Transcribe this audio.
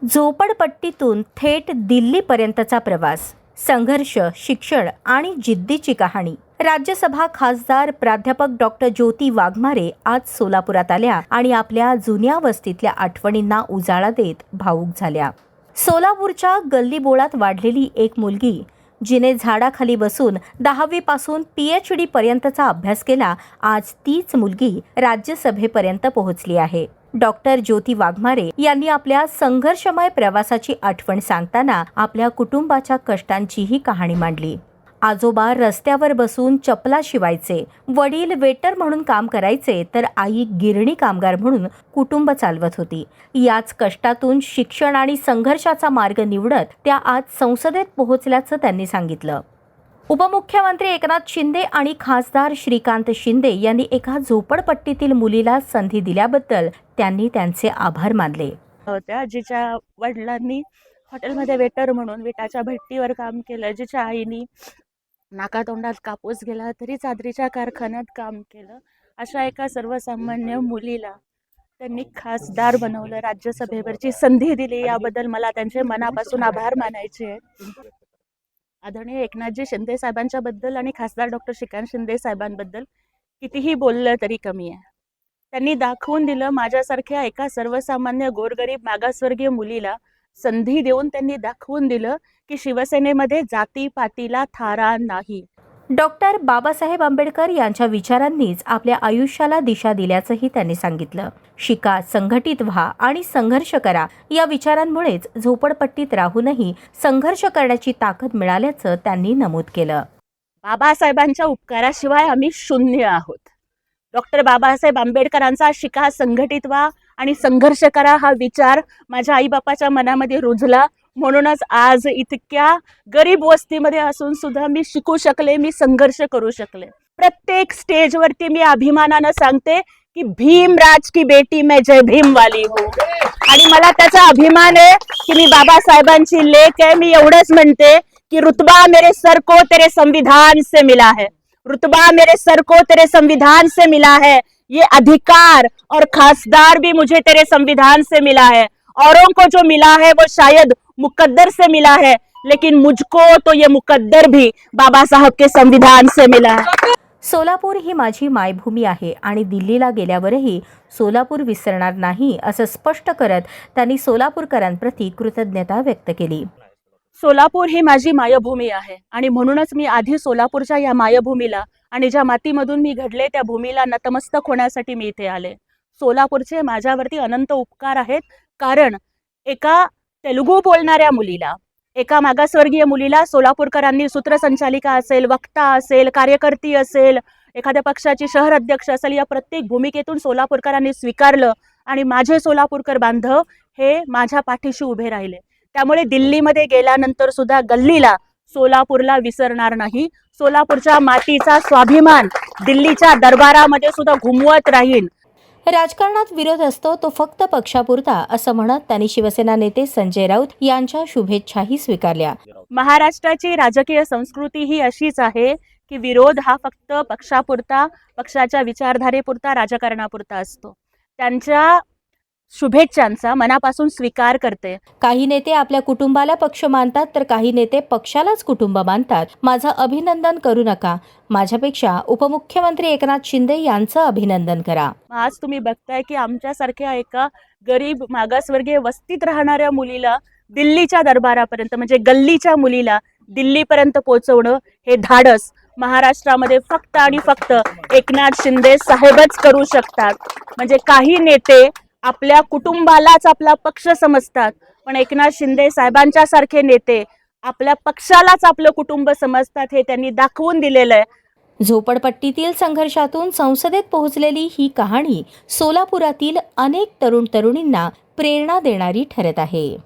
झोपडपट्टीतून थेट दिल्लीपर्यंतचा प्रवास, संघर्ष, शिक्षण आणि जिद्दीची कहाणी. राज्यसभा खासदार प्राध्यापक डॉक्टर ज्योती वाघमारे आज सोलापुरात आल्या आणि आपल्या जुन्या वस्तीतल्या आठवणींना उजाळा देत भावूक झाल्या. सोलापूरच्या गल्लीबोळात वाढलेली एक मुलगी, जिने झाडाखाली बसून 10वी पासून PhD पर्यंतचा अभ्यास केला, आज तीच मुलगी राज्यसभेपर्यंत पोहोचली आहे. डॉक्टर ज्योती वाघमारे यांनी आपल्या संघर्षमय प्रवासाची आठवण सांगताना आपल्या कुटुंबाच्या कष्टांचीही कहाणी मांडली. आजोबा रस्त्यावर बसून चपला शिवायचे, वडील वेटर म्हणून काम करायचे, तर आई गिरणी कामगार म्हणून कुटुंब चालवत होती. याच कष्टातून शिक्षण आणि संघर्षाचा मार्ग निवडत त्या आज संसदेत पोहोचल्याचं त्यांनी सांगितलं. उपमुख्यमंत्री एकनाथ शिंदे आणि खासदार श्रीकांत शिंदे यांनी एका झोपडपट्टीतील मुलीला संधी दिल्याबद्दल त्यांनी त्यांचे आभार मानले. होत्या जिच्या वडिलांनी हॉटेलमध्ये वेटर म्हणून विटाच्या भट्टीवर काम केलं, जिच्या आईनी नाकातोंडात कापूस गेला तरी चादरीच्या कारखान्यात काम केलं, अशा एका सर्वसामान्य मुलीला त्यांनी खासदार बनवलं, राज्यसभेवरची संधी दिली. याबद्दल मला त्यांचे मनापासून आभार मानायचे आहेत. आदरणीय एकनाथजी शिंदे साहेबांच्या बद्दल आणि खासदार डॉक्टर श्रीकांत शिंदे साहेबांबद्दल कितीही बोललं तरी कमी आहे. त्यांनी दाखवून दिलं, माझ्यासारख्या एका सर्वसामान्य गोरगरीब मागासवर्गीय मुलीला संधी देऊन त्यांनी दाखवून दिलं की शिवसेनेमध्ये जातीपातीला थारा नाही. डॉक्टर बाबासाहेब आंबेडकर यांच्या विचारांनीच आपल्या आयुष्याला दिशा दिल्याचंही त्यांनी सांगितलं. शिका, संघटित व्हा आणि संघर्ष करा, या विचारांमुळेच झोपडपट्टीत राहूनही संघर्ष करण्याची ताकद मिळाल्याचं त्यांनी नमूद केलं. बाबासाहेबांच्या उपकाराशिवाय आम्ही शून्य आहोत. डॉक्टर बाबासाहेब आंबेडकरांचा शिका, संघटित व्हा आणि संघर्ष करा हा विचार माझ्या आईबापाच्या मनामध्ये रुजला. म्हणूनच आज इतक्या गरीब वस्तीमध्ये असून सुद्धा मी शिकू शकले, मी संघर्ष करू शकले. प्रत्येक स्टेजवरती मी अभिमानानं सांगते की भीमराज की बेटी मैं जय भीम वाली हूँ. आणि मला त्याचा अभिमान आहे की मी बाबासाहेबांची लेक आहे. मी एवढंच म्हणते की रुतबा मेरे सर को तेरे संविधान से मिला है, रुतबा मेरे सर को तेरे संविधान से मिला है, ये अधिकार और खासदार भी मुझे तेरे संविधान से मिला है. औरों को जो मिला है वो शायद मुकद्दर से मिला है, लेकिन मुझको तो ये मुकद्दर भी बाबा साहब के संविधान से मिला है. सोलापूर ही माझी मायभूमी आहे आणि दिल्लीला गेल्यावरही सोलापूर विसरणार नाही, असं स्पष्ट करत त्यांनी सोलापूरकरांप्रती कृतज्ञता व्यक्त केली. सोलापूर ही माझी मायभूमी आहे आणि म्हणूनच मी आधी सोलापूरच्या या मायभूमीला आणि ज्या मातीमधून मी घडले त्या भूमीला नतमस्तक होण्यासाठी मी इथे आले. सोलापूरचे माझ्यावरती अनंत उपकार आहेत, कारण एका तेलुगू बोलणाऱ्या मुलीला, एका मागासवर्गीय मुलीला सोलापूरकरांनी सूत्रसंचालिका असेल, वक्ता असेल, कार्यकर्ती असेल, एखाद्या पक्षाची शहर अध्यक्ष असेल, या प्रत्येक भूमिकेतून सोलापूरकरांनी स्वीकारलं आणि माझे सोलापूरकर बांधव हे माझ्या पाठीशी उभे राहिले. त्यामुळे दिल्लीमध्ये गेल्यानंतर सुद्धा गल्लीला सोलापूरला विसरणार नाही. सोलापूरच्या मातीचा स्वाभिमान दिल्लीच्या दरबारामध्ये सुद्धा घुमवत राहीन. राजकारणात विरोध असतो तो फक्त पक्षापुरता, असं म्हणत त्यांनी शिवसेना नेते संजय राऊत यांच्या शुभेच्छाही स्वीकारल्या. महाराष्ट्राची राजकीय संस्कृती ही अशीच आहे की विरोध हा फक्त पक्षापुरता, पक्षाच्या विचारधारेपुरता, राजकारणापुरता असतो. त्यांच्या शुभेच्छांचा मनापासून स्वीकार करते. काही नेते आपल्या कुटुंबाला पक्ष मानतात, तर काही नेते पक्षालाच कुटुंब मानतात. माझं अभिनंदन करू नका, माझ्यापेक्षा उपमुख्यमंत्री एकनाथ शिंदे यांचं अभिनंदन करा. आज तुम्ही बघताय की आमच्यासारख्या एका गरीब मागासवर्गीय वस्तीत राहणाऱ्या मुलीला दिल्लीच्या दरबारापर्यंत, म्हणजे गल्लीच्या मुलीला दिल्लीपर्यंत पोहोचवणं हे धाडस महाराष्ट्रामध्ये फक्त आणि फक्त एकनाथ शिंदे साहेबच करू शकतात. म्हणजे काही नेते आपल्या कुटुंबालाच आपला पक्ष समजतात, पण एकनाथ शिंदे साहेबांच्या सारखे नेते आपल्या पक्षालाच आपलं कुटुंब समजतात, हे त्यांनी दाखवून दिलेलं आहे. झोपडपट्टीतील संघर्षातून संसदेत पोहोचलेली ही कहाणी सोलापुरातील अनेक तरुण तरुणींना प्रेरणा देणारी ठरत आहे.